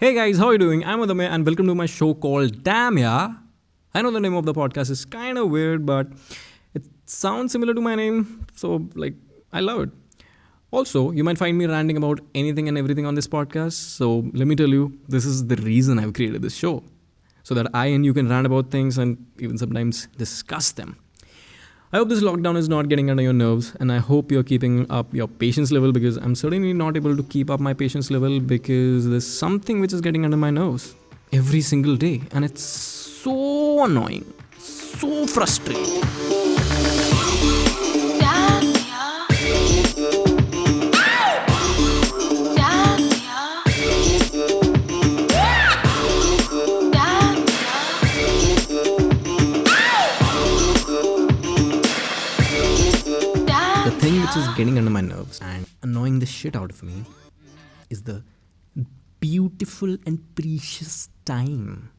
Hey guys, how are you doing? I'm Adamya and welcome to my show called Damn-yaa. I know the name of the podcast is kind of weird, but it sounds similar to my name, so I love it. Also, you might find me ranting about anything and everything on this podcast, so let me tell you, this is the reason I've created this show. So that I and you can rant about things and even sometimes discuss them. I hope this lockdown is not getting under your nerves, and I hope you're keeping up your patience level because I'm certainly not able to keep up my patience level because there's something which is getting under my nerves every single day, and it's so annoying, so frustrating. The thing which is getting under my nerves and annoying the shit out of me is the beautiful and precious time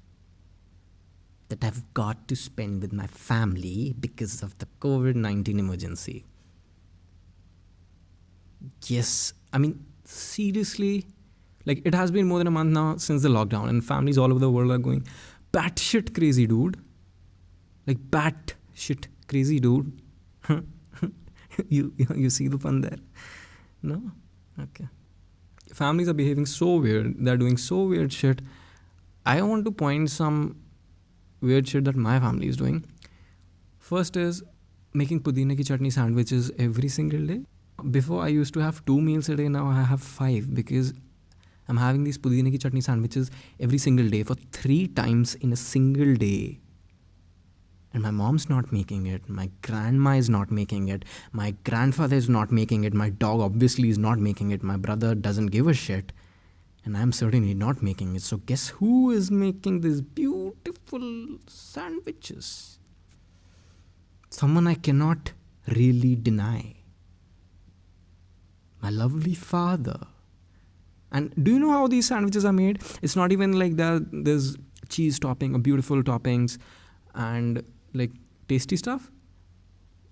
that I've got to spend with my family because of the COVID-19 emergency. Yes, I mean, seriously, it has been more than a month now since the lockdown, and families all over the world are going batshit crazy, dude. Batshit crazy, dude. You see the fun there? No? Okay. Families are behaving so weird. They're doing so weird shit. I want to point some weird shit that my family is doing. First is making pudine ki chutney sandwiches every single day. Before I used to have 2 meals a day, now I have 5 because I'm having these pudine ki chutney sandwiches every single day for 3 times in a single day. And my mom's not making it, my grandma is not making it, my grandfather is not making it, my dog obviously is not making it, my brother doesn't give a shit, and I'm certainly not making it. So guess who is making these beautiful sandwiches? Someone I cannot really deny. My lovely father. And do you know how these sandwiches are made? It's not even like there's cheese topping or beautiful toppings and tasty stuff.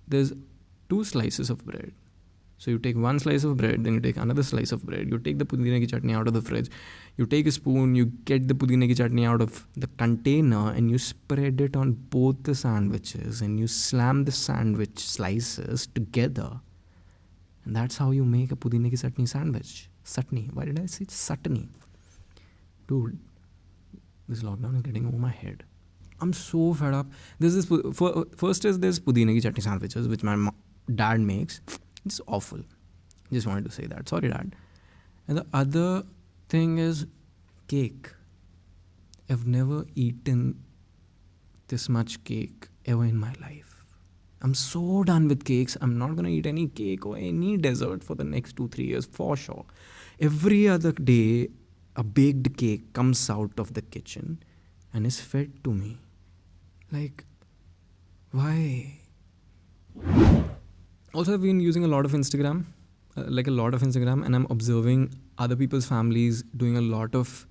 There's 2 slices of bread. So you take 1 slice of bread, then you take another slice of bread. You take the pudine ki chutney out of the fridge. You take a spoon, you get the pudine ki chutney out of the container and you spread it on both the sandwiches and you slam the sandwich slices together. And that's how you make a pudine ki chutney sandwich. Chutney. Why did I say chutney? Dude, this lockdown is getting over my head. I'm so fed up. First is this pudine ki chutney sandwiches, which my dad makes. It's awful. Just wanted to say that. Sorry, Dad. And the other thing is cake. I've never eaten this much cake ever in my life. I'm so done with cakes. I'm not going to eat any cake or any dessert for the next 2-3 years for sure. Every other day, a baked cake comes out of the kitchen and is fed to me. Why? Also, I've been using a lot of Instagram, and I'm observing other people's families doing a lot of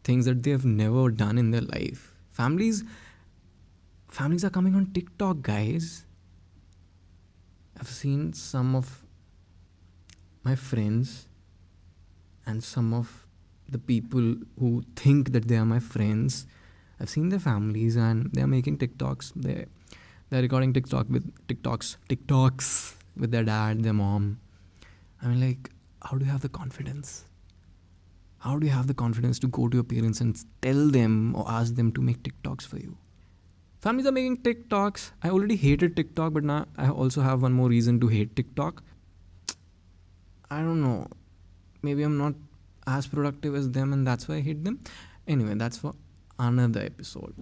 things that they have never done in their life. Families are coming on TikTok, guys. I've seen some of my friends and some of the people who think that they are my friends. I've seen their families and they're making TikToks. They're recording TikToks with their dad, their mom. I mean, how do you have the confidence? How do you have the confidence to go to your parents and tell them or ask them to make TikToks for you? Families are making TikToks. I already hated TikTok, but now I also have one more reason to hate TikTok. I don't know. Maybe I'm not as productive as them and that's why I hate them. Anyway, that's for another episode.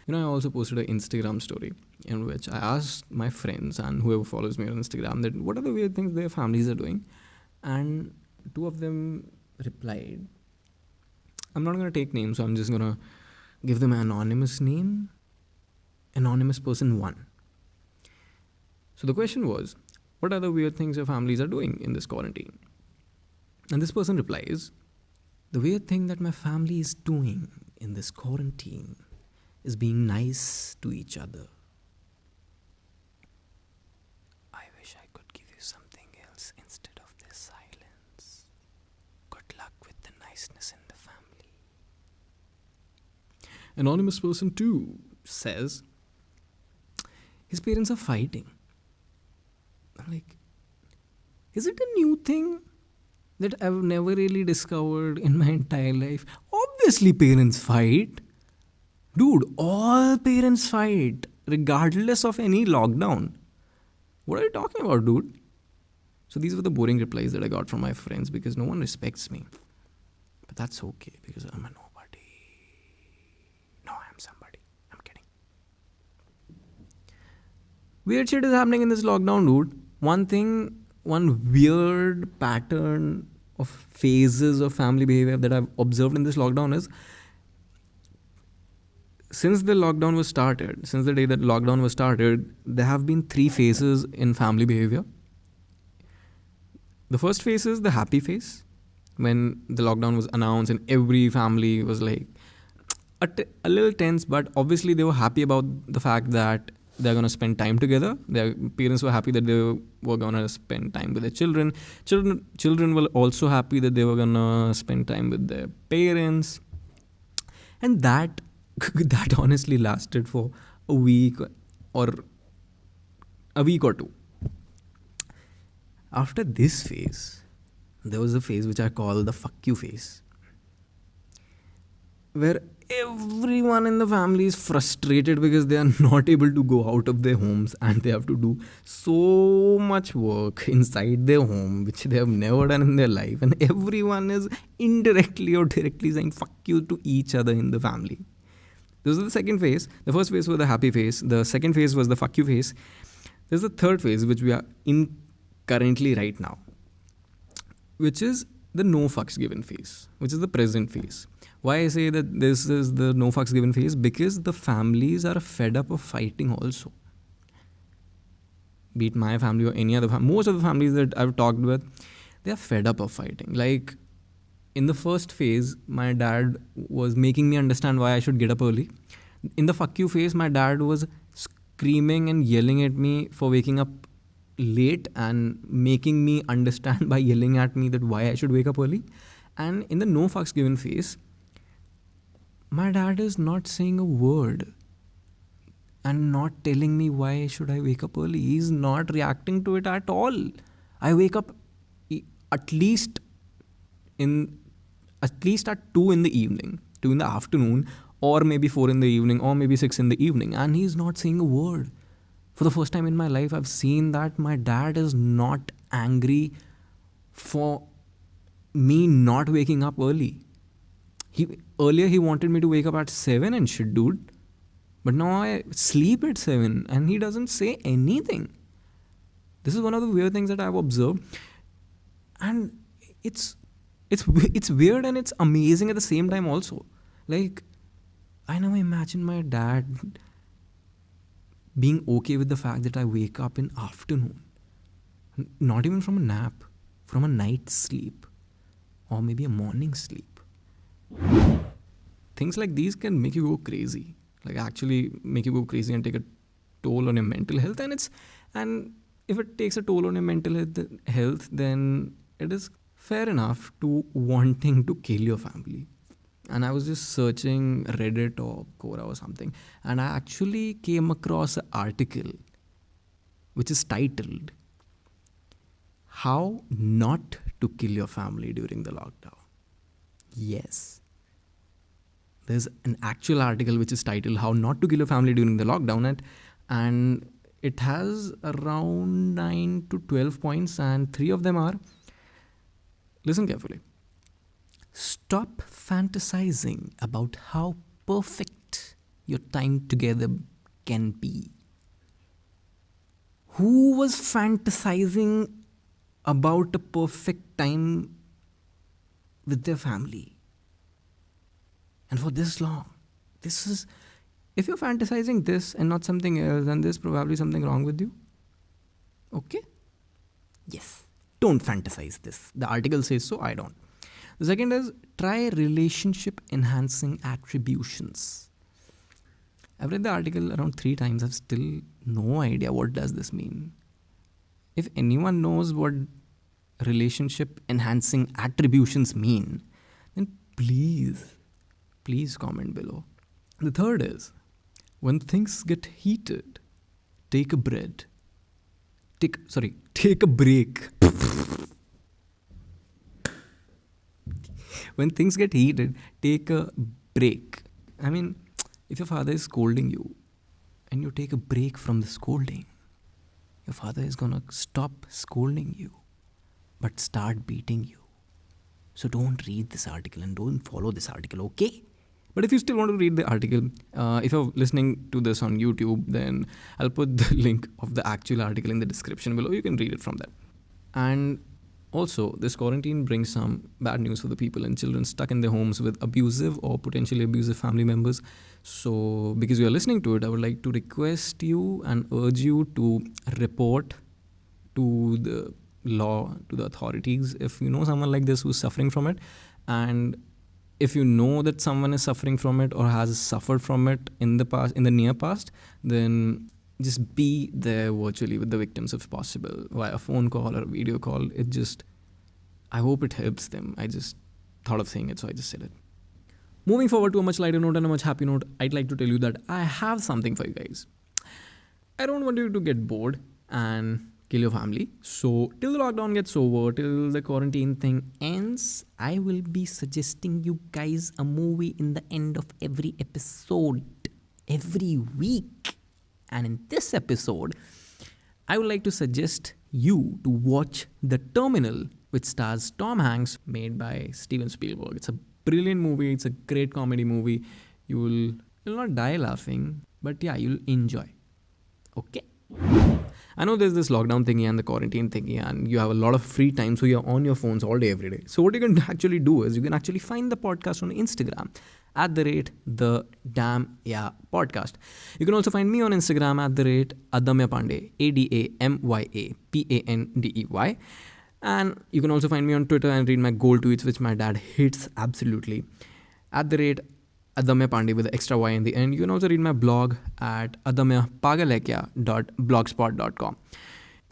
I also posted an Instagram story in which I asked my friends and whoever follows me on Instagram that what are the weird things their families are doing, and 2 of them replied. I'm not going to take names, so I'm just going to give them an anonymous name. Anonymous person 1. So the question was, what are the weird things your families are doing in this quarantine? And this person replies, the weird thing that my family is doing in this quarantine is being nice to each other. I wish I could give you something else instead of this silence. Good luck with the nice niceness in the family. Anonymous person 2 says his parents are fighting. I'm like, is it a new thing that I've never really discovered in my entire life? Obviously, parents fight. Dude, all parents fight, regardless of any lockdown. What are you talking about, dude? So these were the boring replies that I got from my friends because no one respects me. But that's okay because I'm a nobody. No, I'm somebody. I'm kidding. Weird shit is happening in this lockdown, dude. One weird pattern of phases of family behavior that I've observed in this lockdown is since the day that lockdown was started, there have been 3 phases in family behavior. The first phase is the happy phase, when the lockdown was announced and every family was like a little tense, but obviously they were happy about the fact that they're going to spend time together. Their parents were happy that they were going to spend time with their children. Children were also happy that they were going to spend time with their parents. And that honestly lasted for a week or 2. After this phase, there was a phase which I call the fuck you phase, where everyone in the family is frustrated because they are not able to go out of their homes and they have to do so much work inside their home which they have never done in their life, and everyone is indirectly or directly saying fuck you to each other in the family. This was the second phase. The first phase was the happy phase. The second phase was the fuck you phase. There's the third phase which we are in currently right now, which is the no fucks given phase, which is the present phase. Why I say that this is the no fucks given phase? Because the families are fed up of fighting also. Be it my family or any other family. Most of the families that I've talked with, they are fed up of fighting. Like, in the first phase, my dad was making me understand why I should get up early. In the fuck you phase, my dad was screaming and yelling at me for waking up late and making me understand by yelling at me that why I should wake up early. And in the no fucks given phase, my dad is not saying a word and not telling me why should I wake up early. He's not reacting to it at all. I wake up at least at 2 in the evening, 2 in the afternoon, or maybe 4 in the evening, or maybe 6 in the evening, and he's not saying a word. For the first time in my life, I've seen that my dad is not angry for me not waking up early. Earlier he wanted me to wake up at 7 and shit, dude. But now I sleep at 7 and he doesn't say anything. This is one of the weird things that I've observed. And it's weird and it's amazing at the same time also. Like, I never imagined my dad being okay with the fact that I wake up in afternoon. Not even from a nap, from a night's sleep. Or maybe a morning sleep. Things like these can make you go crazy. Like actually make you go crazy and take a toll on your mental health. And if it takes a toll on your mental health, then it is fair enough to wanting to kill your family. And I was just searching Reddit or Quora or something, and I actually came across an article which is titled How Not to Kill Your Family During the Lockdown. Yes. There's an actual article which is titled How Not to Kill Your Family During the Lockdown, and it has around 9 to 12 points, and 3 of them are, listen carefully. Stop fantasizing about how perfect your time together can be. Who was fantasizing about a perfect time with their family? And for this long, if you're fantasizing this and not something else, then there's probably something wrong with you. Okay? Yes. Don't fantasize this. The article says so, I don't. The second is try relationship enhancing attributions. I've read the article around 3 times. I've still no idea what does this mean. If anyone knows what relationship enhancing attributions mean, then please comment below. The third is, when things get heated, take a break. Take a break. When things get heated, take a break. I mean, if your father is scolding you and you take a break from the scolding, your father is gonna stop scolding you but start beating you. So don't read this article and don't follow this article, okay? But if you still want to read the article, if you're listening to this on YouTube, then I'll put the link of the actual article in the description below. You can read it from there. And also, this quarantine brings some bad news for the people and children stuck in their homes with abusive or potentially abusive family members. So, because you are listening to it, I would like to request you and urge you to report to the law, to the authorities, if you know someone like this who's suffering from it. And if you know that someone is suffering from it or has suffered from it in the near past, then just be there virtually with the victims if possible, via a phone call or a video call. I hope it helps them. I just thought of saying it, so I just said it. Moving forward to a much lighter note and a much happy note, I'd like to tell you that I have something for you guys. I don't want you to get bored and kill your family. So till the lockdown gets over, till the quarantine thing ends, I will be suggesting you guys a movie in the end of every episode, every week. And in this episode, I would like to suggest you to watch The Terminal, which stars Tom Hanks, made by Steven Spielberg. It's a brilliant movie. It's a great comedy movie. You'll not die laughing, but yeah, you'll enjoy. Okay? I know there's this lockdown thingy and the quarantine thingy, and you have a lot of free time, so you're on your phones all day, every day. So what you can actually do is you can actually find the podcast on Instagram at the Damn-yaa podcast. You can also find me on Instagram at Adamya Pandey, ADAMYAPANDEY. And you can also find me on Twitter and read my gold tweets, which my dad hates absolutely, at Adamya Pandey with the extra Y in the end. You can also read my blog at adamyapagalekya.blogspot.com.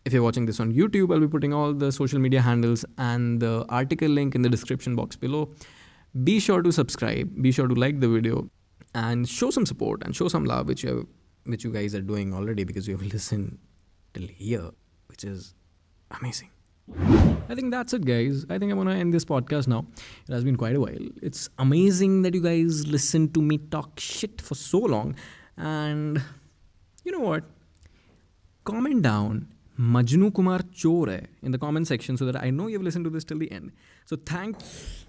If you're watching this on YouTube, I'll be putting all the social media handles and the article link in the description box below. Be sure to subscribe, be sure to like the video, and show some support and show some love, which you guys are doing already because you have listened till here, which is amazing. I think that's it, guys. I think I'm going to end this podcast now. It has been quite a while. It's amazing that you guys listen to me talk shit for so long. And you know what? Comment down Majnu Kumar Chor hai in the comment section so that I know you've listened to this till the end. So thanks.